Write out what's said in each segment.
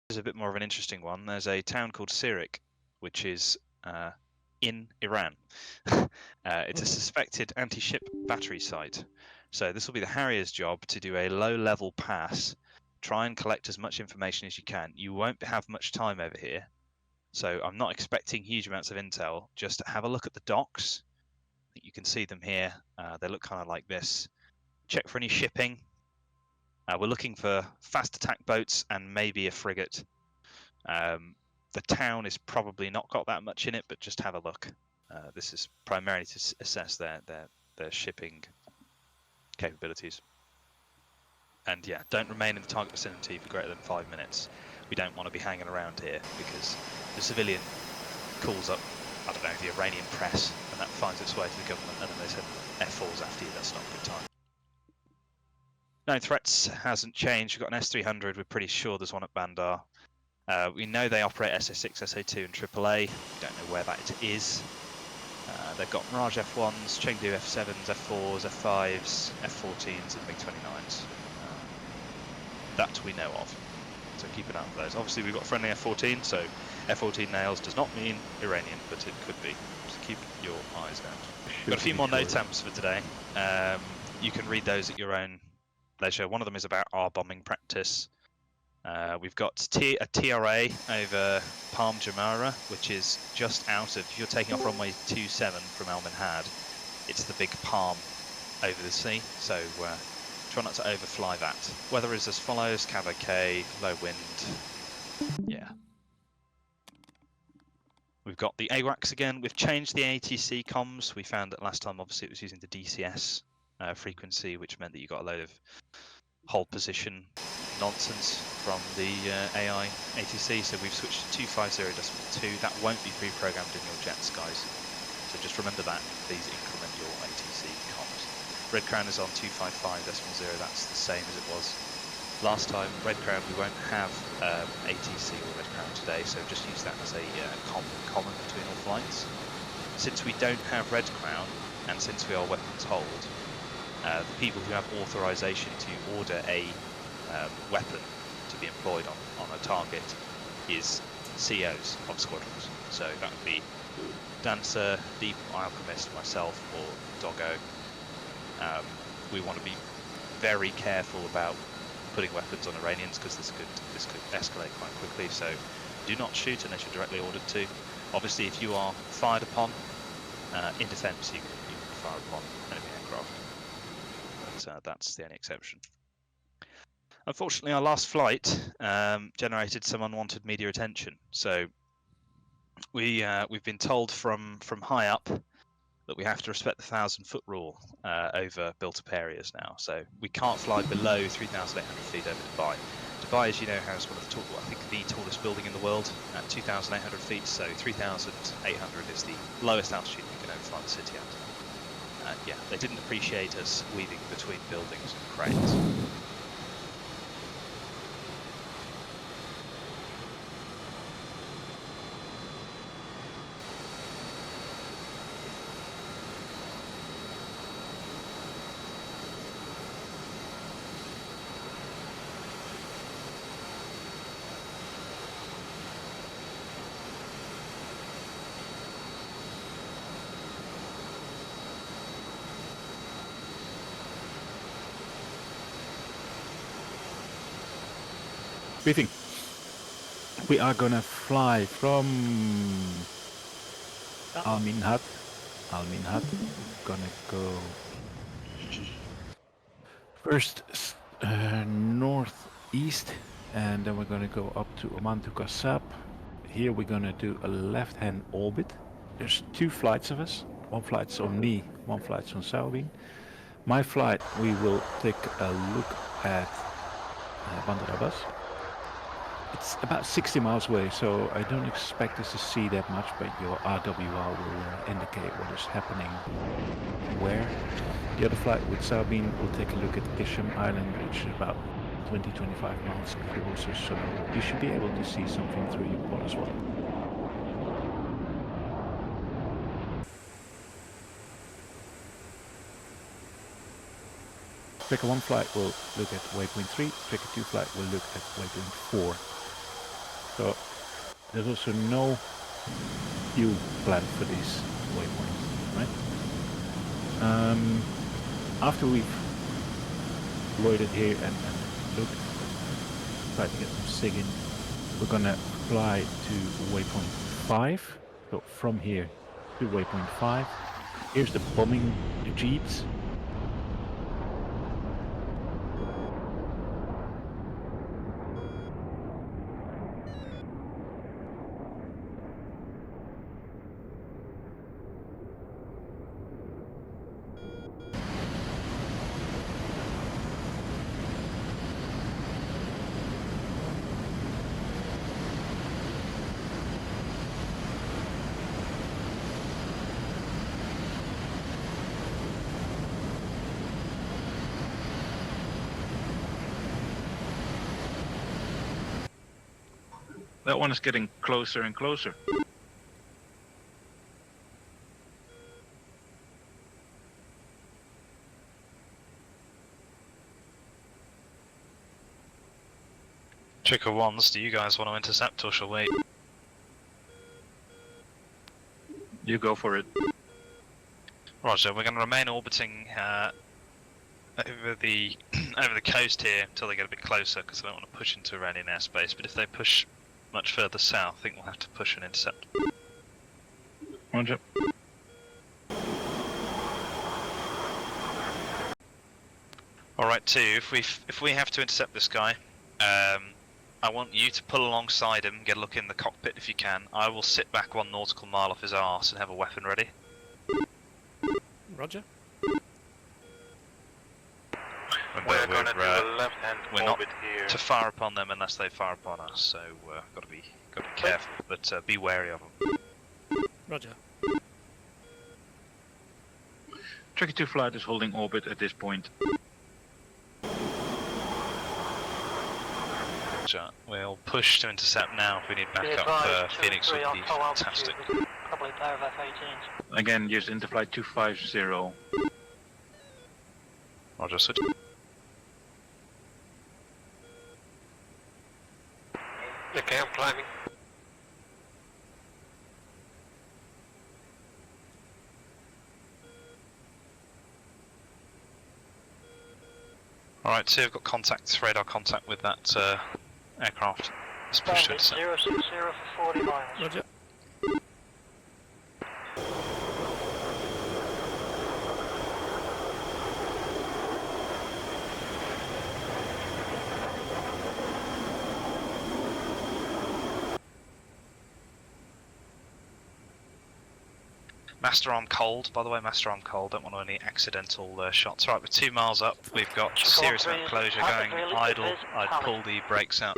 is a bit more of an interesting one. There's a town called Sirik, which is in Iran. It's a suspected anti-ship battery site. So this will be the Harrier's job to do a low-level pass, try and collect as much information as you can. You won't have much time over here, so I'm not expecting huge amounts of intel. Just have a look at the docks. I think you can see them here. They look kind of like this. Check for any shipping. We're looking for fast attack boats and maybe a frigate. The town is probably not got that much in it, but just have a look. This is primarily to assess their shipping capabilities. And yeah, don't remain in the target vicinity for greater than 5 minutes. We don't want to be hanging around here because the civilian calls up, I don't know, the Iranian press, and that finds its way to the government, and then they send F-4s after you. That's not a good time. Known threats hasn't changed. We've got an S-300. We're pretty sure there's one at Bandar. We know they operate SA-6, SA-2 and AAA. We don't know where that is. They've got Mirage F1s, Chengdu F7s, F4s, F5s, F14s and MiG-29s. That we know of. So keep an eye out for those. Obviously we've got friendly F-14, so F-14 nails does not mean Iranian, but it could be. So keep your eyes out. We've got a few more NOTAMs for today. You can read those at your own leisure. One of them is about our bombing practice. We've got a TRA over Palm Jumeirah, which is just out of, if you're taking off runway 27 from Al Minhad, it's the big palm over the sea, so try not to overfly that. Weather is as follows: Cav OK, low wind, yeah. We've got the AWACS again. We've changed the ATC comms. We found that last time obviously it was using the DCS frequency, which meant that you got a load of hold position nonsense from the AI ATC, so we've switched to 250.2. That won't be pre-programmed in your jets, guys. So just remember that. Please increment your ATC comms. Red Crown is on 255.0. That's the same as it was last time. Red Crown, we won't have ATC or Red Crown today, so just use that as a common between all flights. Since we don't have Red Crown, and since we are weapons hold, the people who have authorization to order a weapon to be employed on a target is COs of squadrons. So that would be Dancer, Deep Alchemist, myself, or Doggo. We want to be very careful about putting weapons on Iranians because this could escalate quite quickly. So do not shoot unless you're directly ordered to. Obviously, if you are fired upon in defence, you can fire upon enemy aircraft. But that's the only exception. Unfortunately, our last flight generated some unwanted media attention. So we've been told from high up that we have to respect the 1,000-foot rule over built-up areas now. So we can't fly below 3,800 feet over Dubai. Dubai, as you know, has one of the tallest building in the world at 2,800 feet. So 3,800 is the lowest altitude we can ever fly the city at. Yeah, they didn't appreciate us weaving between buildings and cranes. Briefing. We are gonna fly from Al Minhad. Gonna go first northeast, and then we're gonna go up to Oman to Qassab. Here we're gonna do a left-hand orbit. There's two flights of us. One flight's on me, one flight's on Salween. My flight, we will take a look at Bandar Abbas. It's about 60 miles away, so I don't expect us to see that much, but your RWR will indicate what is happening where. The other flight with Sabine will take a look at Isham Island, which is about 20-25 miles closer, so you should be able to see something through your port as well. Tracker 1 flight will look at waypoint 3, Tracker 2 flight will look at waypoint 4. So there's also no fuel plan for these waypoints, right? After we've loitered here and looked, try to get some sig in, we're gonna fly to waypoint 5. So from here to waypoint 5. Here's the bombing jeeps. That one is getting closer and closer. Tricker ones, do you guys want to intercept or shall we? You go for it. Roger, we're going to remain orbiting over the over the coast here until they get a bit closer because I don't want to push into Iranian airspace, but if they push much further south, I think we'll have to push and intercept. Roger. Alright, 2, if we have to intercept this guy, I want you to pull alongside him, get a look in the cockpit if you can. I will sit back 1 nautical mile off his arse and have a weapon ready. Roger. We're going to do a left-hand orbit here. to fire upon them unless they fire upon us, so got to be careful, but be wary of them. Roger. Tricky 2 flight is holding orbit at this point. Roger. We'll push to intercept now if we need backup. Phoenix would be fantastic. Probably a pair of F-18s. Again, use Interflight 250. Roger, switch. Okay, I'm climbing. Alright, so we've got contact, radar contact with that aircraft. Let's push to Bandits intercept. 060 for 40 miles. Roger. Master arm cold, by the way, master arm cold, don't want any accidental shots. Right, we're 2 miles up, we've got serious amount of closure going idle, I'd pull the brakes out.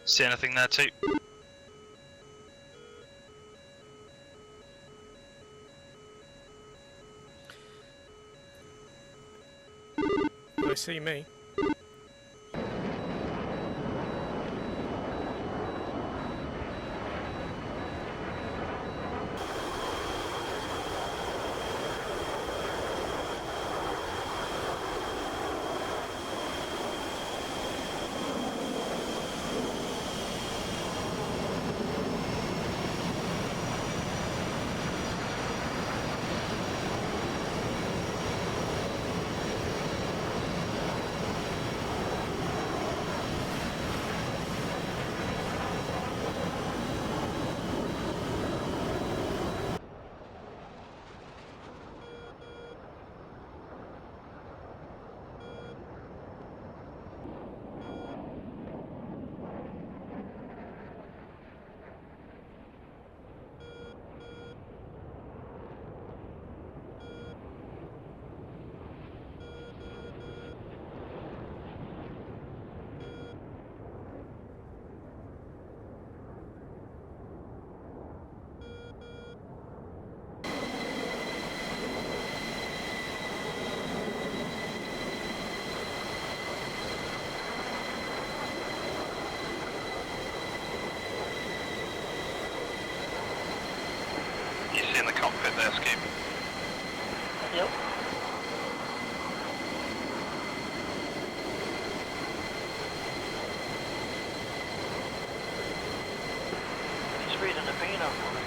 See anything there too? Do they see me? cockpit there, Skip. Yep. He's reading the Beano for me.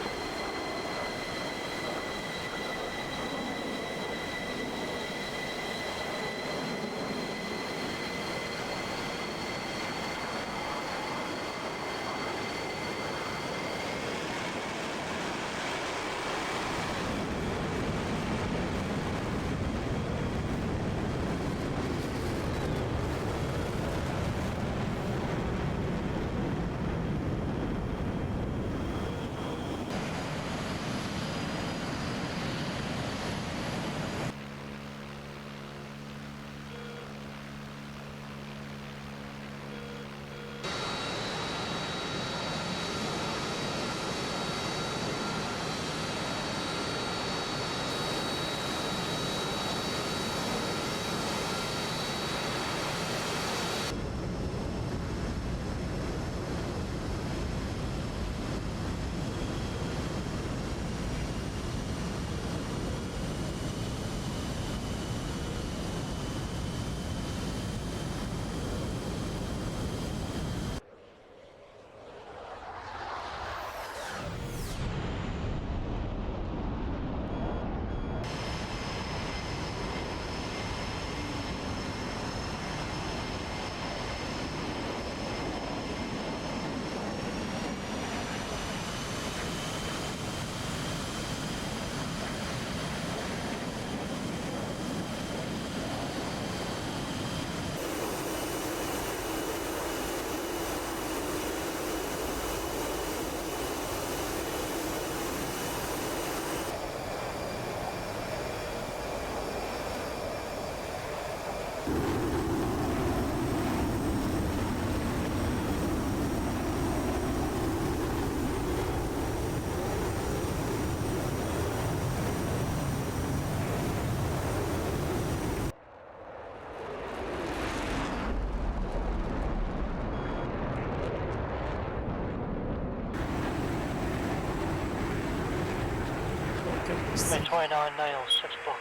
Mid 29 nails, 6 block.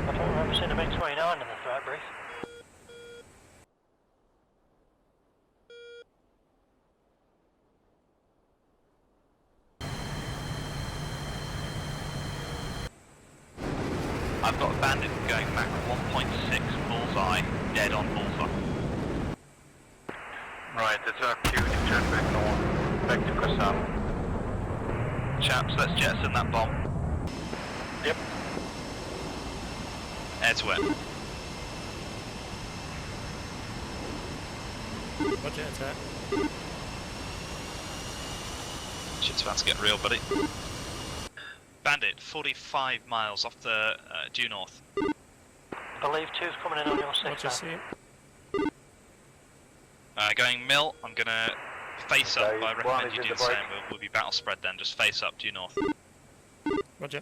I don't remember seeing a MiG 29 in the threat brief. I've got a bandit going Mach 1.6 bullseye, dead on bullseye. Right, that's our cue to turn back north, back to Kassam. Chaps, let's jettison that bomb. Yep. Air's wet. Roger, attack. Shit's about to get real, buddy. Bandit, 45 miles off the due north. Believe 2's coming in on your 6 Roger, now. see it. Going mill, I'm gonna face up, but I recommend you do the same. We'll be battle spread then, just face up due north. Roger.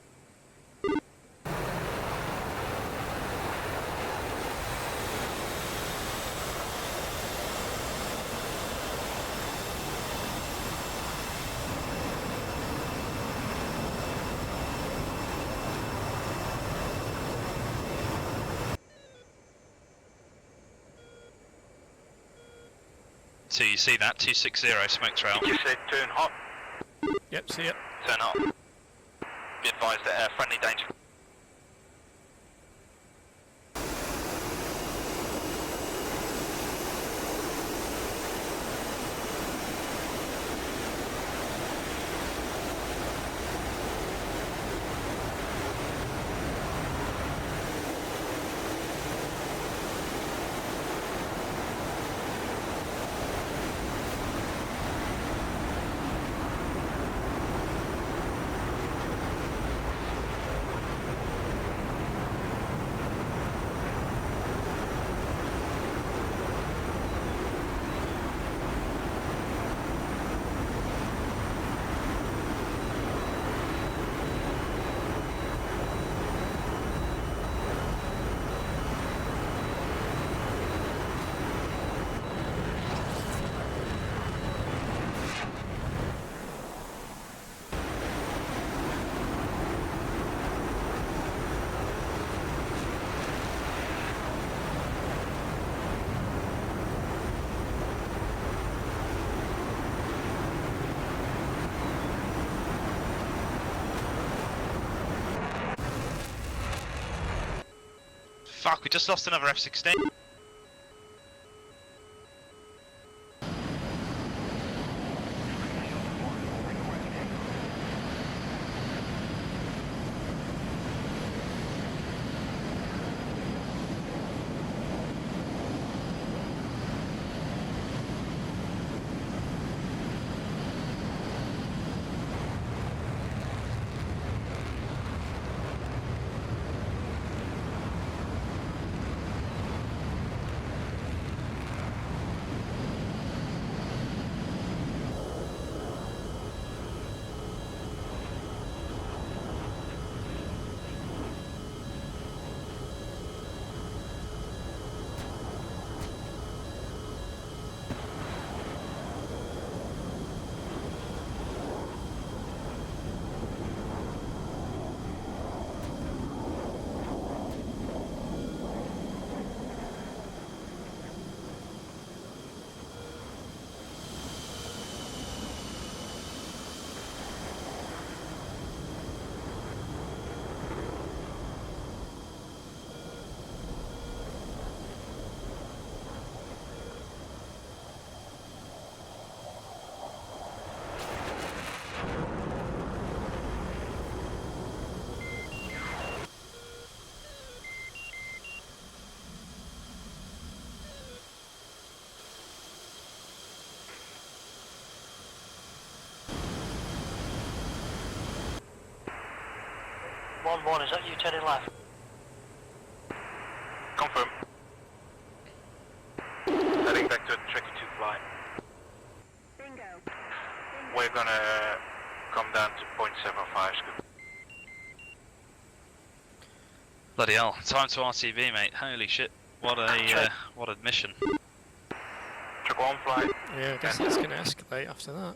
So you see that, 260 smoke trail. Did you say turn hot? Yep, see it. Turn up. Be advised that friendly danger. Fuck, we just lost another F-16. One, is that you turning left? Confirm. Heading back to Tracker 2 fly. Bingo. We're gonna come down to 0.75 scoop. Bloody hell, time to RTV, mate. Holy shit. What a mission. Tracker 1 fly. Yeah, I guess it's going to escalate after that.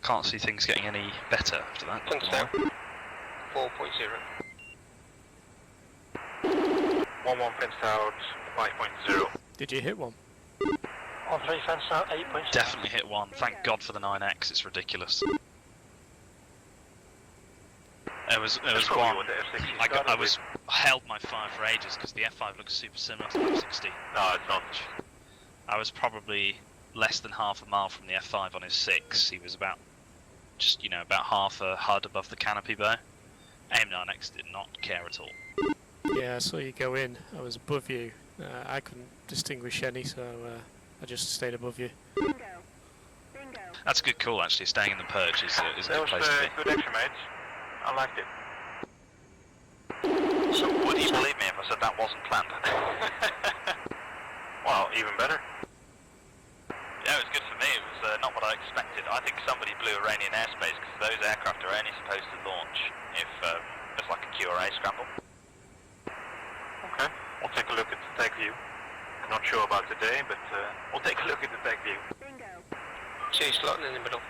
Can't see things getting any better after that. not gonna lie. 4.0. 1-1 fenced out 5.0. Did you hit one? On 3 fence out 8.7. Definitely hit one. Thank God for the 9X, it's ridiculous. There was probably one. what the F-16 I was held my fire for ages because the F-5 looks super similar to the F-16. No, it's not. I was probably less than half a mile from the F-5 on his 6. He was about, just about half a HUD above the canopy bow. AIM-9X did not care at all. Yeah, I saw you go in. I was above you. I couldn't distinguish any, so I just stayed above you. Bingo. Bingo. That's a good call, actually. Staying in the perch is a That good was place to be. good action, mates. I liked it. So would you believe me if I said that wasn't planned? Well, even better. Yeah, it was good for me. It was not what I expected. I think somebody blew Iranian airspace because those aircraft are only supposed to launch if there's like a QRA scramble. Okay, we'll take a look at the tag view. Not sure about today, but we'll take a look at the tag view. Bingo. Two slotting in the middle.